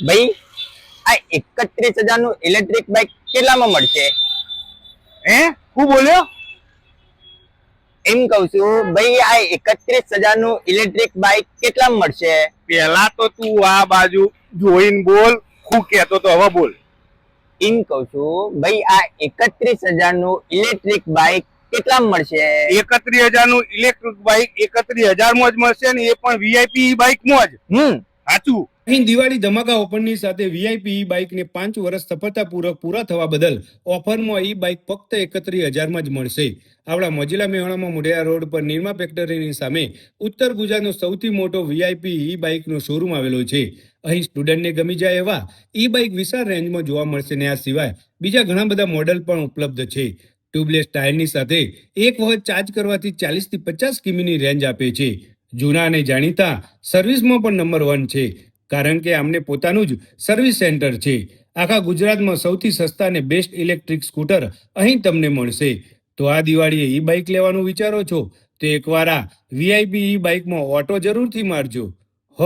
ભાઈ આ 31,000 નું ઇલેક્ટ્રિક બાઇક કેટલામાં મળશે? હું બોલ્યો? એમ કહું છું ભાઈ આ 31,000 નું ઇલેક્ટ્રિક બાઇક કેટલામાં મળશે? પેલા તો તું આ બાજુ જોઈને બોલ, હું કેતો તો હવે બોલ. એમ કહું છું ભાઈ આ 31,000 નું ઇલેક્ટ્રિક બાઇક કેટલામાં મળશે? 31,000 નું ઇલેક્ટ્રિક બાઇક 31,000 માં જ મળશે ને, એ પણ વીઆઈપી બાઇક માં જ. સાચું. અહીં દિવાળી ધમાકા ઓફરની સાથે વીઆઈપી ઈ બાઇકને 5 વર્ષ સફળતાપૂર્વક પૂરા થવા બદલ ઓફરમાં ઈ બાઇક ફક્ત 31,000 માં જ મળશે. આપણા મોજીલા મેહોણામાં મોઢેરા રોડ પર નિરમા ફેક્ટરીની સામે ઉત્તર ગુજરાતનો સૌથી મોટો વીઆઈપી ઈ બાઇકનો શોરૂમ આવેલો છે. અહીં સ્ટુડન્ટને ગમી જાય એવા ઈ બાઇક વિશાળ રેન્જમાં જોવા મળશે ને આ સિવાય બીજા ઘણા બધા મોડેલ પણ ઉપલબ્ધ છે. ટ્યુબલેસ ટાયરની સાથે એક વખત ચાર્જ કરવાથી 40 થી 50 કિમીની રેન્જ આપે છે. જૂના અને જાણીતા સર્વિસમાં પણ નંબર 1 છે, કારણ કે આમને પોતાનું જ સર્વિસ સેન્ટર છે. આખા ગુજરાતમાં સૌથી સસ્તા અને બેસ્ટ ઇલેક્ટ્રિક સ્કૂટર અહીં તમને મળશે. તો આ દિવાળીએ ઈ બાઇક લેવાનું વિચારો છો તો એકવાર આ વીઆઈપી ઈ બાઇકમાં ઓટો જરૂરથી મારજો. હ